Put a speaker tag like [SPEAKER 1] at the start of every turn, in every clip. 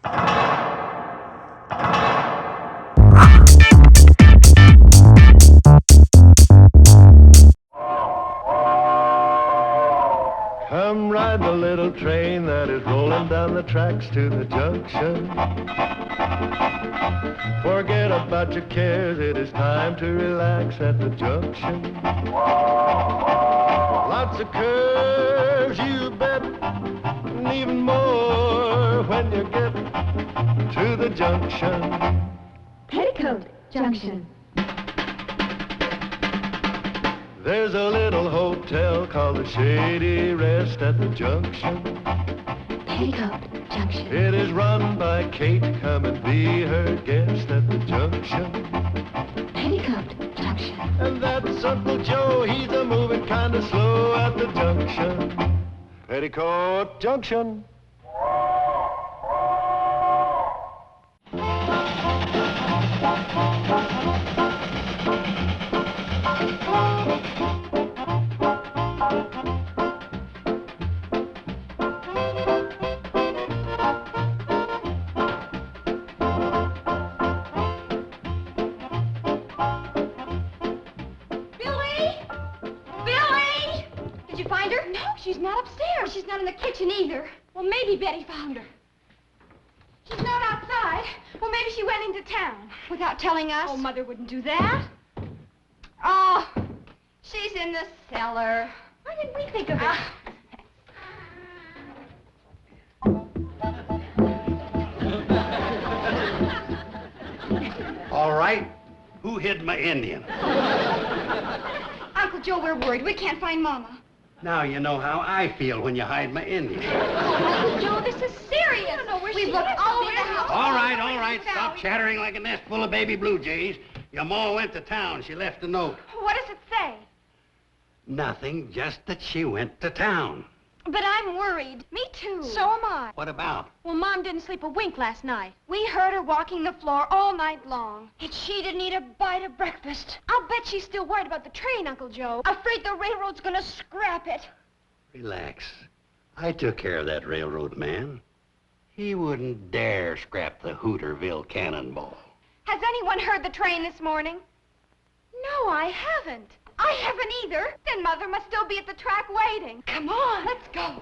[SPEAKER 1] Come ride the little train that is rolling down the tracks to the junction. Forget about your cares, it is time to relax at the junction. Lots of curves, you bet, and even more when you get to the junction.
[SPEAKER 2] Petticoat Junction.
[SPEAKER 1] There's a little hotel called the Shady Rest at the junction.
[SPEAKER 2] Petticoat Junction.
[SPEAKER 1] It is run by Kate. Come and be her guest at the junction.
[SPEAKER 2] Petticoat Junction.
[SPEAKER 1] And that's Uncle Joe. He's a moving kind of slow at the junction. Petticoat Junction.
[SPEAKER 3] She's not upstairs. She's not in the kitchen either. Well, maybe Betty found her. She's not outside. Well, maybe she went into town. Without telling us? Oh, Mother wouldn't do that. Oh, she's in the cellar. Why didn't we think of it?
[SPEAKER 4] All right. Who hid my Indian?
[SPEAKER 3] Uncle Joe, we're worried. We can't find Mama.
[SPEAKER 4] Now you know how I feel when you hide my Indian.
[SPEAKER 3] Uncle Joe, this is serious. I don't know where We've looked all over the house.
[SPEAKER 4] All right. Stop chattering like a nest full of baby blue jays. Your ma went to town. She left a note.
[SPEAKER 3] What does it say?
[SPEAKER 4] Nothing, just that she went to town.
[SPEAKER 3] But I'm worried. Me too. So am I.
[SPEAKER 4] What about?
[SPEAKER 3] Well, Mom didn't sleep a wink last night. We heard her walking the floor all night long. And she didn't eat a bite of breakfast. I'll bet she's still worried about the train, Uncle Joe. Afraid the railroad's gonna scrap it.
[SPEAKER 4] Relax. I took care of that railroad man. He wouldn't dare scrap the Hooterville Cannonball.
[SPEAKER 3] Has anyone heard the train this morning? No, I haven't. I haven't either. Then Mother must still be at the track waiting. Come on, let's go.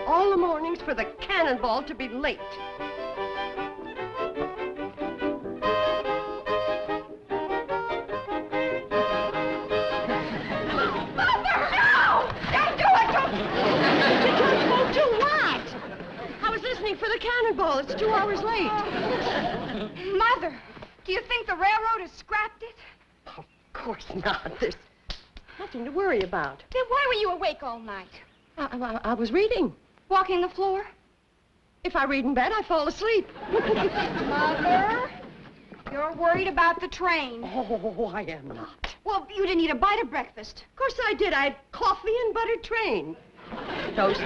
[SPEAKER 5] All the mornings for the Cannonball to be late.
[SPEAKER 3] Mother, no! Don't do it!
[SPEAKER 5] Don't do what? I was listening for the Cannonball. It's 2 hours late.
[SPEAKER 3] Mother, do you think the railroad has scrapped it?
[SPEAKER 5] Of course not. There's nothing to worry about.
[SPEAKER 3] Then why were you awake all night?
[SPEAKER 5] I was reading.
[SPEAKER 3] Walking the floor?
[SPEAKER 5] If I read in bed, I fall asleep.
[SPEAKER 3] Mother, you're worried about the train.
[SPEAKER 5] Oh, I am not.
[SPEAKER 3] Well, you didn't eat a bite of breakfast.
[SPEAKER 5] Of course I did. I had coffee and buttered train. Toast.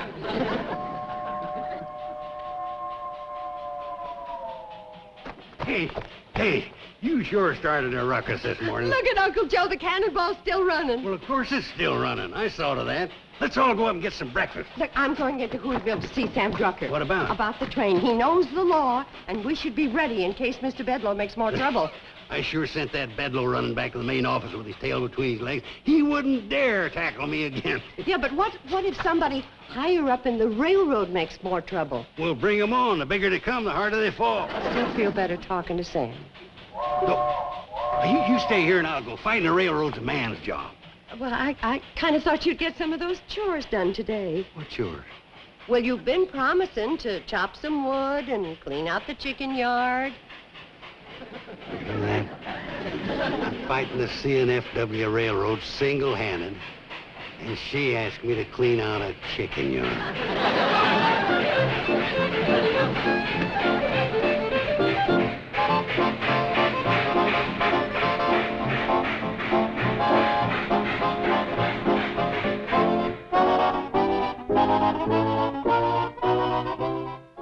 [SPEAKER 4] Hey, you sure started a ruckus this morning.
[SPEAKER 5] Look at Uncle Joe. The Cannonball's still running.
[SPEAKER 4] Well, of course it's still running. I saw to that. Let's all go up and get some breakfast.
[SPEAKER 5] Look, I'm going into Hooterville to see Sam Drucker.
[SPEAKER 4] What about?
[SPEAKER 5] About the train. He knows the law, and we should be ready in case Mr. Bedlow makes more trouble.
[SPEAKER 4] I sure sent that Bedlow running back to the main office with his tail between his legs. He wouldn't dare tackle me again.
[SPEAKER 5] Yeah, but what if somebody higher up in the railroad makes more trouble?
[SPEAKER 4] We'll bring them on. The bigger they come, the harder they fall.
[SPEAKER 5] I still feel better talking to Sam.
[SPEAKER 4] No, you stay here and I'll go. Fighting the railroad's a man's job.
[SPEAKER 5] Well, I kind of thought you'd get some of those chores done today.
[SPEAKER 4] What chores?
[SPEAKER 5] Well, you've been promising to chop some wood and clean out the chicken yard.
[SPEAKER 4] You know that? I'm fighting the CNFW Railroad single-handed, and she asked me to clean out a chicken yard.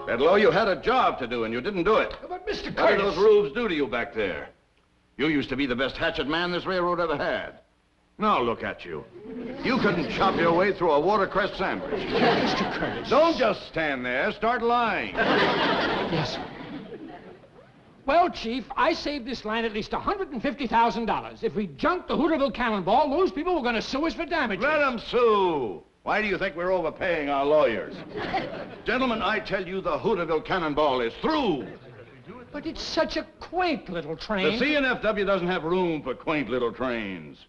[SPEAKER 6] Bedlow, you had a job to do, and you didn't do it.
[SPEAKER 7] But, Mr. Curtis...
[SPEAKER 6] What do those rubes do to you back there? You used to be the best hatchet man this railroad ever had. Now look at you. You couldn't chop your way through a watercress sandwich.
[SPEAKER 7] Mr. Curtis.
[SPEAKER 6] Don't just stand there. Start lying.
[SPEAKER 7] Yes, sir. Well, Chief, I saved this line at least $150,000. If we junked the Hooterville Cannonball, those people were going to sue us for damages.
[SPEAKER 6] Let them sue. Why do you think we're overpaying our lawyers? Gentlemen, I tell you the Hooterville Cannonball is through.
[SPEAKER 7] But it's such a quaint little train.
[SPEAKER 6] The CNFW doesn't have room for quaint little trains.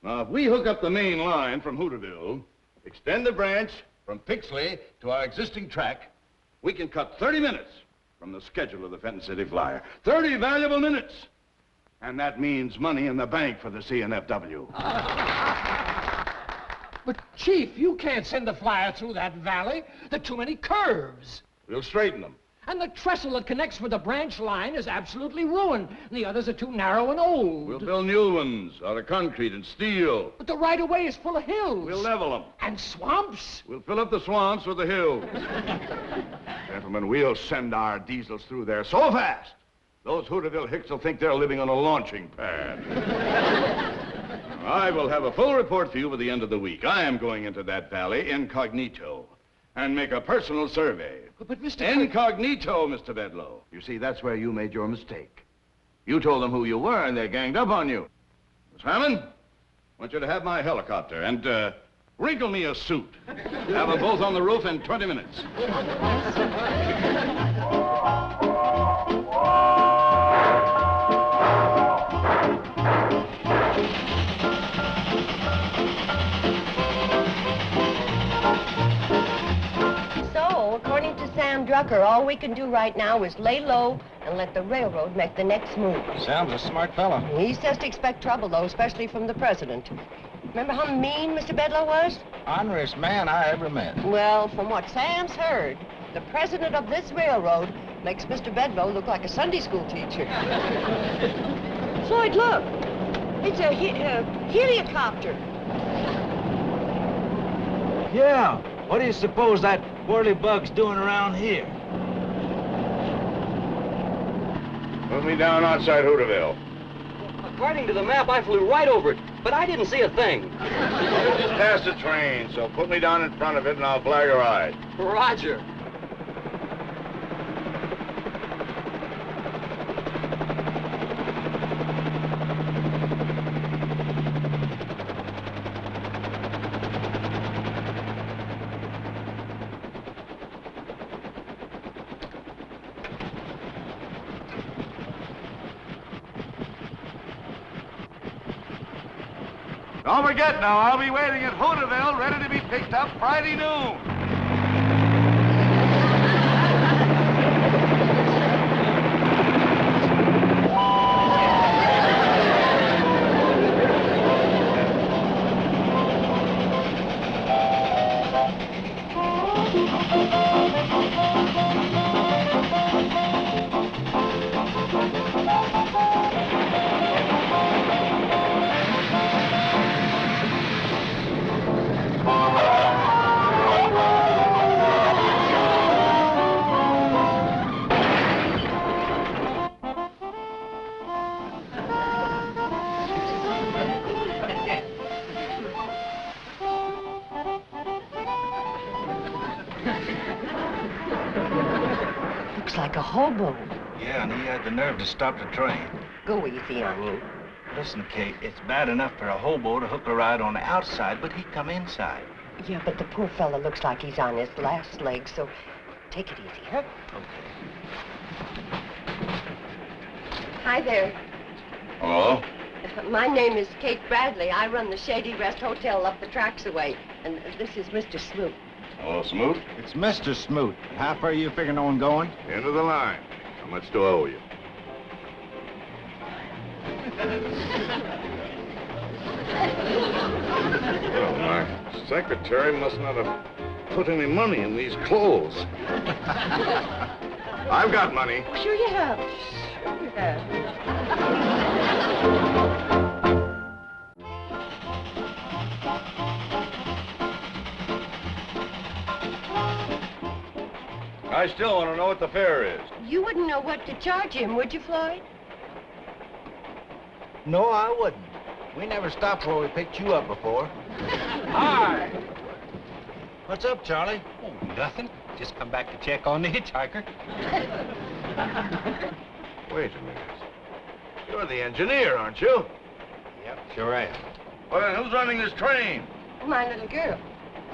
[SPEAKER 6] Now, if we hook up the main line from Hooterville, extend the branch from Pixley to our existing track, we can cut 30 minutes from the schedule of the Fenton City Flyer. 30 valuable minutes. And that means money in the bank for the CNFW.
[SPEAKER 7] But, Chief, you can't send the flyer through that valley. There are too many curves.
[SPEAKER 6] We'll straighten them.
[SPEAKER 7] And the trestle that connects with the branch line is absolutely ruined. The others are too narrow and old.
[SPEAKER 6] We'll build new ones out of concrete and steel.
[SPEAKER 7] But the right-of-way is full of hills.
[SPEAKER 6] We'll level them.
[SPEAKER 7] And swamps.
[SPEAKER 6] We'll fill up the swamps with the hills. Gentlemen, we'll send our diesels through there so fast, those Hooterville hicks will think they're living on a launching pad. I will have a full report for you by the end of the week. I am going into that valley incognito and make a personal survey.
[SPEAKER 7] But Mr.
[SPEAKER 6] Incognito, Mr. Bedlow. You see, that's where you made your mistake. You told them who you were, and they ganged up on you. Miss Hammond, I want you to have my helicopter and wrinkle me a suit. Have them both on the roof in 20 minutes.
[SPEAKER 5] Drucker, all we can do right now is lay low and let the railroad make the next move.
[SPEAKER 8] Sam's a smart fellow.
[SPEAKER 5] He says to expect trouble, though, especially from the president. Remember how mean Mr. Bedlow was?
[SPEAKER 8] Honorest man I ever met.
[SPEAKER 5] Well, from what Sam's heard, the president of this railroad makes Mr. Bedlow look like a Sunday school teacher. Floyd, look. It's a heliocopter.
[SPEAKER 8] Yeah. What do you suppose that whirly-bug's doing around here?
[SPEAKER 6] Put me down outside Hooterville.
[SPEAKER 9] According to the map, I flew right over it, but I didn't see a thing.
[SPEAKER 6] You just passed the train, so put me down in front of it and I'll flag a ride.
[SPEAKER 9] Roger.
[SPEAKER 6] Don't forget now, I'll be waiting at Hooterville, ready to be picked up Friday noon.
[SPEAKER 5] Looks like a hobo.
[SPEAKER 8] Yeah, and he had the nerve to stop the train.
[SPEAKER 5] Go easy on you.
[SPEAKER 8] Listen, Kate, it's bad enough for a hobo to hook a ride on the outside, but he'd come inside.
[SPEAKER 5] Yeah, but the poor fella looks like he's on his last leg, so take it easy, huh?
[SPEAKER 8] Okay.
[SPEAKER 5] Hi there.
[SPEAKER 6] Hello?
[SPEAKER 5] My name is Kate Bradley. I run the Shady Rest Hotel up the tracks away. And this is Mr. Smoot.
[SPEAKER 6] Hello, Smoot?
[SPEAKER 8] It's Mr. Smoot. How far are you figuring on going?
[SPEAKER 6] End of the line. How much do I owe you? Well, my secretary must not have put any money in these clothes. I've got money.
[SPEAKER 5] Sure you have. Sure you have.
[SPEAKER 6] I still want to know what the fare is.
[SPEAKER 5] You wouldn't know what to charge him, would you, Floyd?
[SPEAKER 8] No, I wouldn't. We never stopped where we picked you up before.
[SPEAKER 7] Hi.
[SPEAKER 8] What's up, Charlie?
[SPEAKER 10] Oh, nothing. Just come back to check on the hitchhiker.
[SPEAKER 6] Wait a minute. You're the engineer, aren't you?
[SPEAKER 10] Yep, sure am.
[SPEAKER 6] Well, then who's running this train?
[SPEAKER 5] My little girl.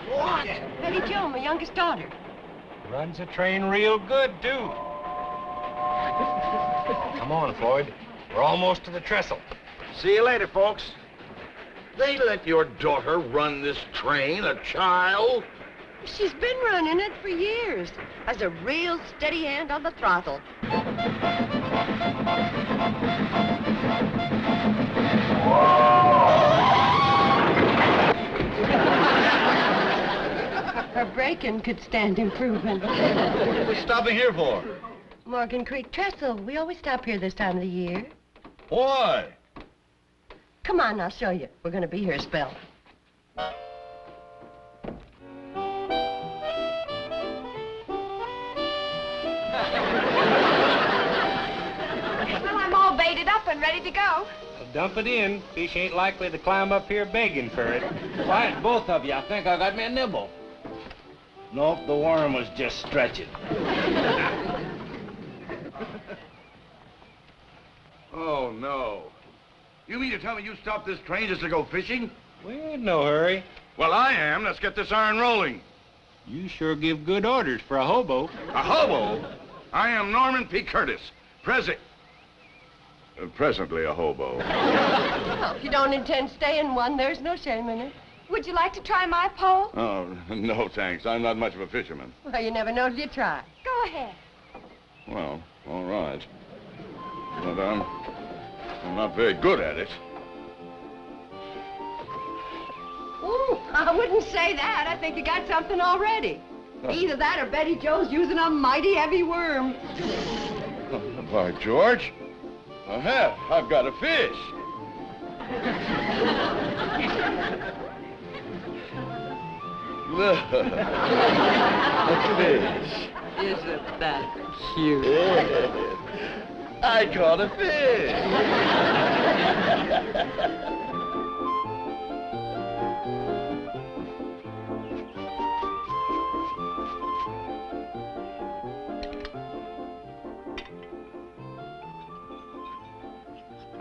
[SPEAKER 10] What?
[SPEAKER 5] Betty Jo, my youngest daughter.
[SPEAKER 10] Runs the train real good, too. Come on, Floyd. We're almost to the trestle.
[SPEAKER 6] See you later, folks. They let your daughter run this train, a child?
[SPEAKER 5] She's been running it for years. Has a real steady hand on the throttle. Her braking could stand improvement.
[SPEAKER 6] What are we stopping here for?
[SPEAKER 5] Morgan Creek Trestle. We always stop here this time of the year.
[SPEAKER 6] Why?
[SPEAKER 5] Come on, I'll show you. We're going to be here a spell.
[SPEAKER 3] Well, I'm all baited up and ready to go.
[SPEAKER 10] Dump it in. Fish ain't likely to climb up here begging for it.
[SPEAKER 8] Quiet, both of you. I think I got me a nibble.
[SPEAKER 10] Nope, the worm was just stretching.
[SPEAKER 6] Oh, no. You mean to tell me you stopped this train just to go fishing?
[SPEAKER 10] We're in no hurry.
[SPEAKER 6] Well, I am. Let's get this iron rolling.
[SPEAKER 10] You sure give good orders for a hobo.
[SPEAKER 6] A hobo? I am Norman P. Curtis, presently a hobo.
[SPEAKER 5] Well, if you don't intend staying one, there's no shame in it.
[SPEAKER 3] Would you like to try my pole?
[SPEAKER 6] Oh, no, thanks. I'm not much of a fisherman.
[SPEAKER 5] Well, you never know till you try.
[SPEAKER 3] Go ahead.
[SPEAKER 6] Well, all right. But I'm not very good at it.
[SPEAKER 5] Ooh, I wouldn't say that. I think you got something already. Either that or Betty Jo's using a mighty heavy worm.
[SPEAKER 6] By George, I have. I've got a fish. Look, a fish.
[SPEAKER 5] Isn't that cute?
[SPEAKER 6] I caught a fish.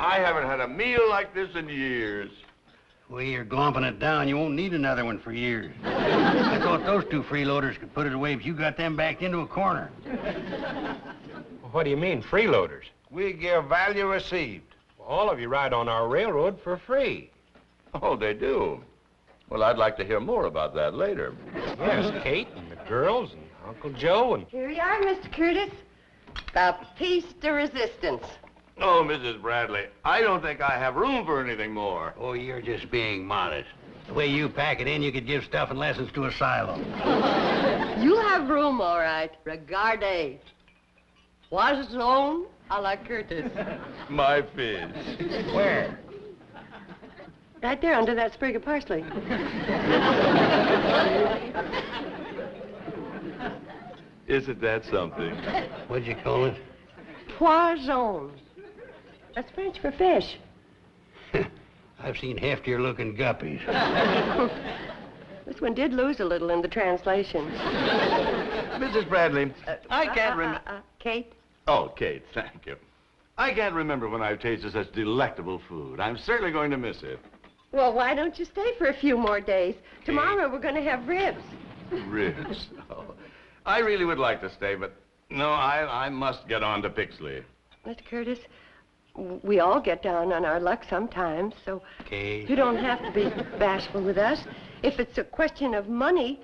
[SPEAKER 6] I haven't had a meal like this in years.
[SPEAKER 4] The way you're glomping it down, you won't need another one for years. I thought those two freeloaders could put it away if you got them backed into a corner.
[SPEAKER 10] What do you mean, freeloaders?
[SPEAKER 8] We give value received.
[SPEAKER 10] Well, all of you ride on our railroad for free.
[SPEAKER 6] Oh, they do? Well, I'd like to hear more about that later.
[SPEAKER 10] Yes, Kate and the girls and Uncle Joe and...
[SPEAKER 5] Here you are, Mr. Curtis. The piece de resistance.
[SPEAKER 6] Oh, Mrs. Bradley, I don't think I have room for anything more.
[SPEAKER 4] Oh, you're just being modest. The way you pack it in, you could give stuff and lessons to a silo.
[SPEAKER 5] You'll have room, all right. Regarde. Poisson a la Curtis.
[SPEAKER 6] My fish.
[SPEAKER 4] Where?
[SPEAKER 5] Right there under that sprig of parsley.
[SPEAKER 6] Isn't that something?
[SPEAKER 4] What'd you call it?
[SPEAKER 5] Poisson. That's French for fish.
[SPEAKER 4] I've seen heftier looking guppies.
[SPEAKER 5] This one did lose a little in the translation.
[SPEAKER 6] Mrs. Bradley, I can't remember...
[SPEAKER 5] Kate?
[SPEAKER 6] Oh, Kate, thank you. I can't remember when I've tasted such delectable food. I'm certainly going to miss it.
[SPEAKER 5] Well, why don't you stay for a few more days? Tomorrow we're going to have ribs.
[SPEAKER 6] Ribs? Oh, I really would like to stay, but no, I must get on to Pixley.
[SPEAKER 5] Mr. Curtis, we all get down on our luck sometimes, so
[SPEAKER 4] Kate.
[SPEAKER 5] you don't have to be bashful with us. If it's a question of money,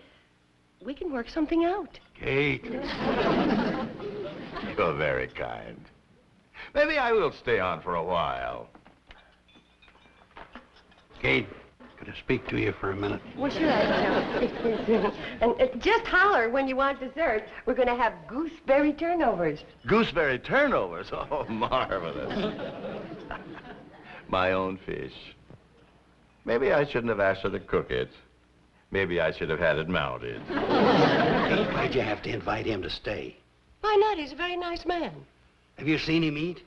[SPEAKER 5] we can work something out.
[SPEAKER 4] Kate.
[SPEAKER 6] You're very kind. Maybe I will stay on for a while.
[SPEAKER 4] Kate, could I speak to you for a minute?
[SPEAKER 5] Well, sure, and just holler when you want dessert. We're going to have gooseberry turnovers.
[SPEAKER 6] Gooseberry turnovers? Oh, marvelous. My own fish. Maybe I shouldn't have asked her to cook it. Maybe I should have had it mounted.
[SPEAKER 4] Kate, why'd you have to invite him to stay?
[SPEAKER 5] Why not? He's a very nice man.
[SPEAKER 4] Have you seen him eat?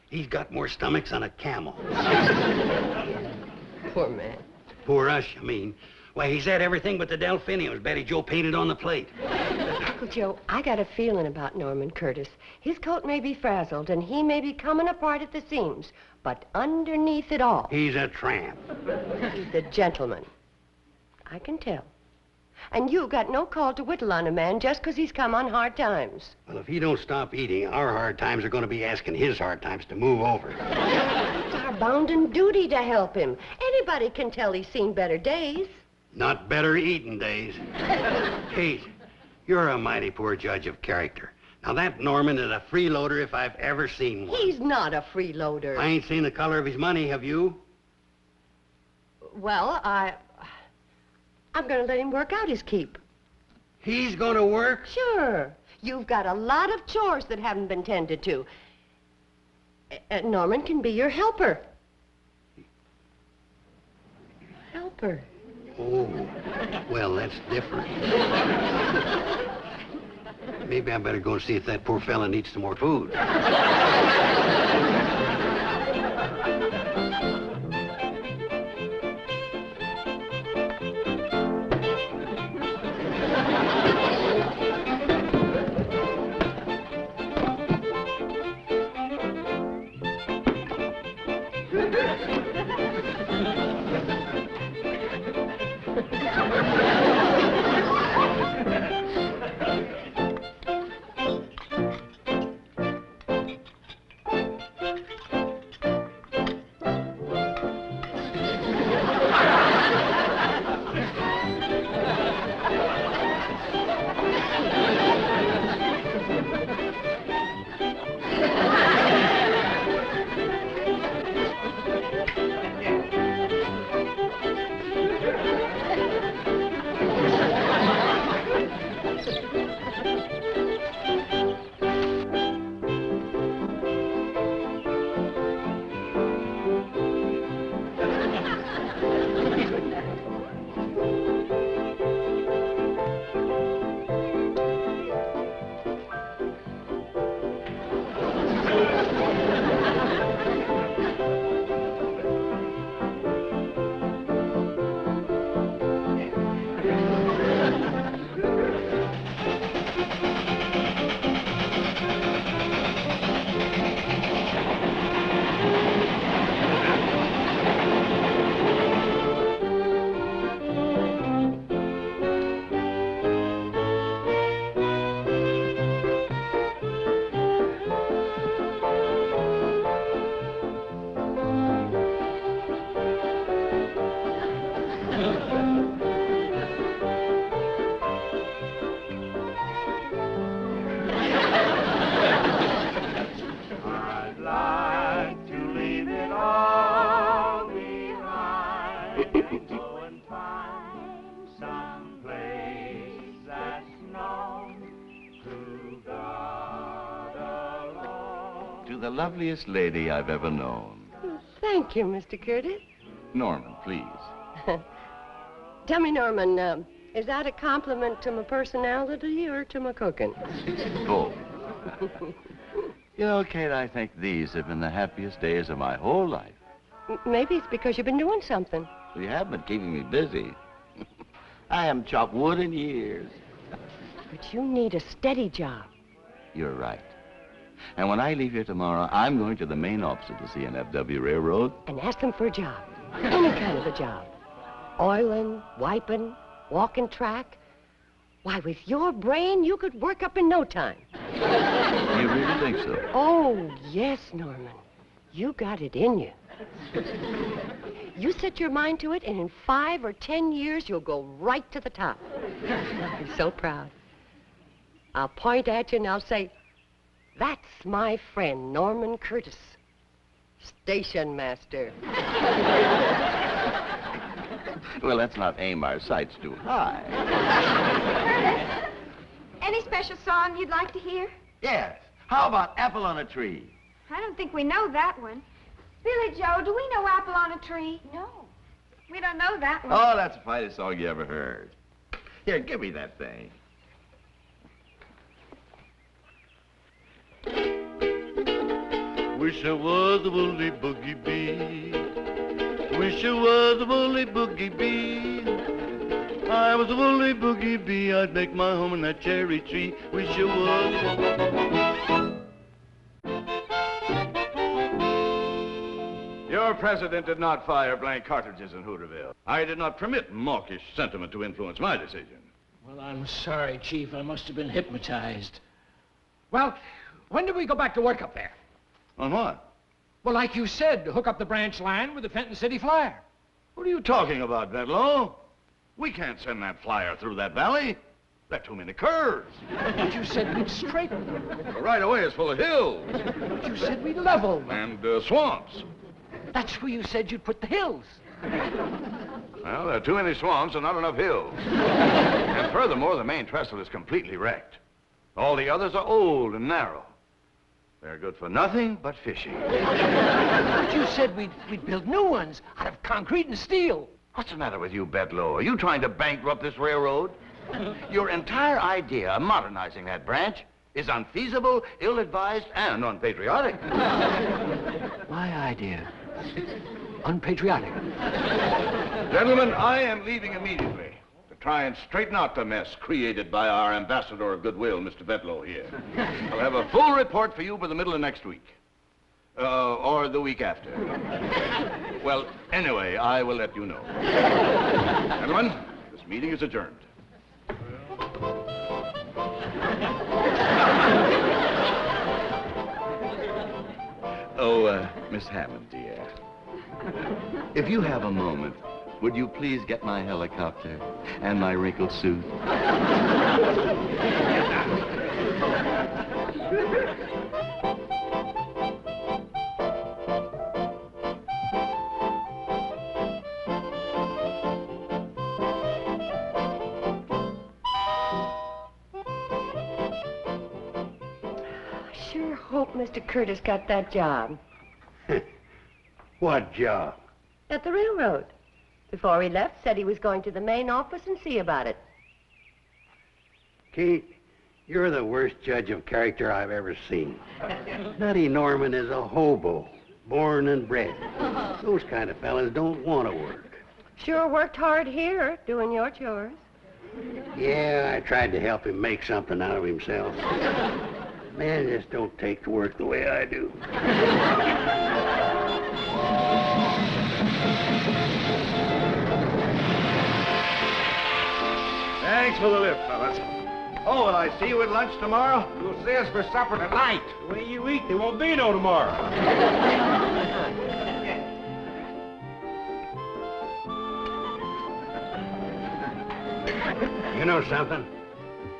[SPEAKER 4] He's got more stomachs than a camel.
[SPEAKER 5] Poor man.
[SPEAKER 4] Poor us, you mean? Why, he's had everything but the delphiniums Betty Joe painted on the plate.
[SPEAKER 5] Uncle Joe, I got a feeling about Norman Curtis. His coat may be frazzled, and he may be coming apart at the seams, but underneath it all...
[SPEAKER 4] He's a tramp.
[SPEAKER 5] He's a gentleman. I can tell. And you've got no call to whittle on a man just 'cause he's come on hard times.
[SPEAKER 4] Well, if he don't stop eating, our hard times are going to be asking his hard times to move over.
[SPEAKER 5] It's our bounden duty to help him. Anybody can tell he's seen better days.
[SPEAKER 4] Not better eating days. Kate, you're a mighty poor judge of character. Now, that Norman is a freeloader if I've ever seen one.
[SPEAKER 5] He's not a freeloader.
[SPEAKER 4] I ain't seen the color of his money, have you?
[SPEAKER 5] Well, I'm going to let him work out his keep.
[SPEAKER 4] He's going to work?
[SPEAKER 5] Sure. You've got a lot of chores that haven't been tended to. Norman can be your helper. Helper.
[SPEAKER 4] Oh, well, that's different. Maybe I better go and see if that poor fella needs some more food.
[SPEAKER 6] The loveliest lady I've ever known.
[SPEAKER 5] Thank you, Mr. Curtis.
[SPEAKER 6] Norman, please.
[SPEAKER 5] Tell me, Norman, is that a compliment to my personality or to my cooking?
[SPEAKER 6] Both. You know, Kate, I think these have been the happiest days of my whole life.
[SPEAKER 5] Maybe it's because you've been doing something.
[SPEAKER 6] Well, you have been keeping me busy. I haven't chopped wood in years.
[SPEAKER 5] But you need a steady job.
[SPEAKER 6] You're right. And when I leave here tomorrow, I'm going to the main office of the CNFW Railroad.
[SPEAKER 5] And ask them for a job. Any kind of a job. Oiling, wiping, walking track. Why, with your brain, you could work up in no time.
[SPEAKER 6] You really think so?
[SPEAKER 5] Oh, yes, Norman. You got it in you. You set your mind to it, and in 5 or 10 years, you'll go right to the top. I'll be so proud. I'll point at you and I'll say, that's my friend, Norman Curtis, station master.
[SPEAKER 6] Well, let's not aim our sights too high.
[SPEAKER 3] Curtis, any special song you'd like to hear?
[SPEAKER 6] Yes. How about Apple on a Tree?
[SPEAKER 3] I don't think we know that one. Billy Joe, do we know Apple on a Tree? No. We don't know that one.
[SPEAKER 6] Oh, that's the finest song you ever heard. Here, give me that thing.
[SPEAKER 1] Wish I was a woolly boogie bee Wish I was a woolly boogie bee. I was a woolly boogie bee. I'd make my home in that cherry tree. Wish I was.
[SPEAKER 6] Your president did not fire blank cartridges in Hooterville. I did not permit mawkish sentiment to influence my decision.
[SPEAKER 7] Well, I'm sorry, Chief. I must have been hypnotized. Well, when do we go back to work up there?
[SPEAKER 6] On what?
[SPEAKER 7] Well, like you said, to hook up the branch line with the Fenton City Flyer.
[SPEAKER 6] What are you talking about, Bedlow? We can't send that flyer through that valley. There are too many curves.
[SPEAKER 7] But you said we'd straighten them.
[SPEAKER 6] The right-of-way is full of hills.
[SPEAKER 7] But you said we'd level them.
[SPEAKER 6] And swamps.
[SPEAKER 7] That's where you said you'd put the hills.
[SPEAKER 6] Well, there are too many swamps and not enough hills. And furthermore, the main trestle is completely wrecked. All the others are old and narrow. They're good for nothing but fishing.
[SPEAKER 7] But you said we'd build new ones out of concrete and steel.
[SPEAKER 6] What's the matter with you, Bedlow? Are you trying to bankrupt this railroad? Your entire idea of modernizing that branch is unfeasible, ill-advised, and unpatriotic.
[SPEAKER 7] My idea. Unpatriotic.
[SPEAKER 6] Gentlemen, I am leaving immediately to try and straighten out the mess created by our ambassador of goodwill, Mr. Bedlow here. I'll have a full report for you by the middle of next week. Or the week after. Well, anyway, I will let you know. Gentlemen, this meeting is adjourned. Oh, Miss Hammond, dear. If you have a moment, would you please get my helicopter and my wrinkled suit?
[SPEAKER 5] Sure hope Mr. Curtis got that job.
[SPEAKER 4] What job?
[SPEAKER 5] At the railroad. Before he left, said he was going to the main office and see about it.
[SPEAKER 4] Kate, you're the worst judge of character I've ever seen. Nutty Norman is a hobo, born and bred. Those kind of fellas don't want to work.
[SPEAKER 5] Sure worked hard here, doing your chores.
[SPEAKER 4] Yeah, I tried to help him make something out of himself. Man just don't take to work the way I do.
[SPEAKER 6] Thanks for the lift, fellas. Oh, will I see you at lunch tomorrow?
[SPEAKER 10] You'll see us for supper tonight. The way you eat, there won't be no tomorrow.
[SPEAKER 4] You know something?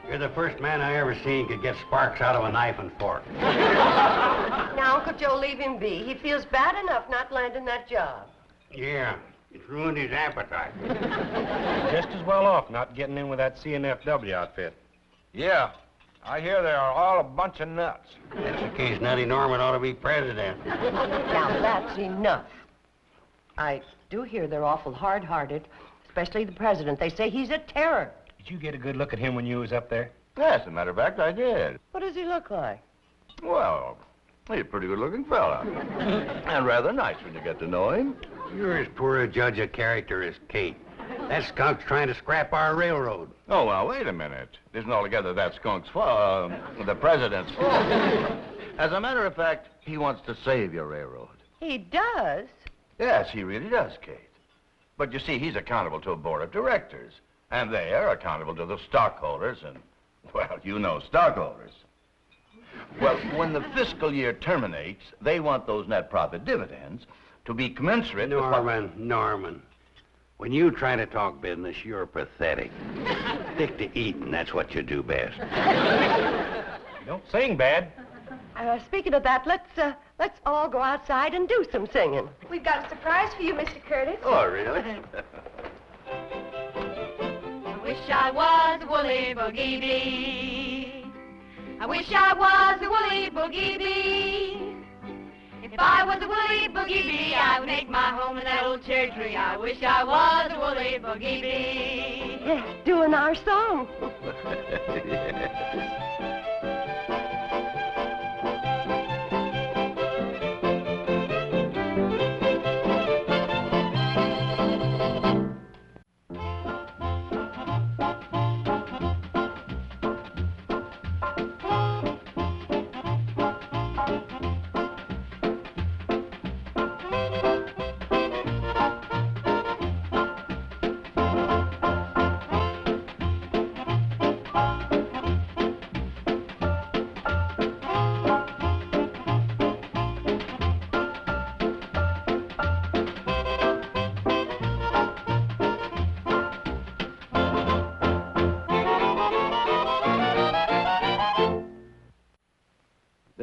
[SPEAKER 4] You're the first man I ever seen could get sparks out of a knife and fork.
[SPEAKER 5] Now, Uncle Joe, leave him be. He feels bad enough not landing that job.
[SPEAKER 4] Yeah, it's ruined his appetite.
[SPEAKER 10] Just as well off not getting in with that CNFW outfit. Yeah, I hear they are all a bunch of nuts.
[SPEAKER 4] That's the case. Nutty Norman ought to be president.
[SPEAKER 5] Now, that's enough. I do hear they're awful hard-hearted, especially the president. They say he's a terror.
[SPEAKER 10] Did you get a good look at him when you was up there?
[SPEAKER 6] Yes, as a matter of fact, I did.
[SPEAKER 5] What does he look like?
[SPEAKER 6] Well, he's a pretty good-looking fella. And rather nice when you get to know him.
[SPEAKER 4] You're as poor a judge of character as Kate. That skunk's trying to scrap our railroad.
[SPEAKER 6] Oh, well, wait a minute. It isn't altogether that skunk's fault, the president's fault. As a matter of fact, he wants to save your railroad.
[SPEAKER 5] He does?
[SPEAKER 6] Yes, he really does, Kate. But you see, he's accountable to a board of directors. And they are accountable to the stockholders and, well, you know stockholders. Well, when the fiscal year terminates, they want those net profit dividends to be commensurate with...
[SPEAKER 4] Norman. When you try to talk business, you're pathetic. Stick to eating, that's what you do best.
[SPEAKER 10] You don't sing bad.
[SPEAKER 5] Speaking of that, let's all go outside and do some singing.
[SPEAKER 3] We've got a surprise for you, Mr. Curtis.
[SPEAKER 6] Oh, really?
[SPEAKER 3] I wish I was a woolly boogie bee. I wish I was a woolly boogie bee. If I was a woolly boogie bee, I would make my home in that old cherry tree. I wish I was a woolly boogie bee.
[SPEAKER 5] Yeah, doing our song.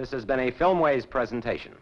[SPEAKER 11] This has been a Filmways presentation.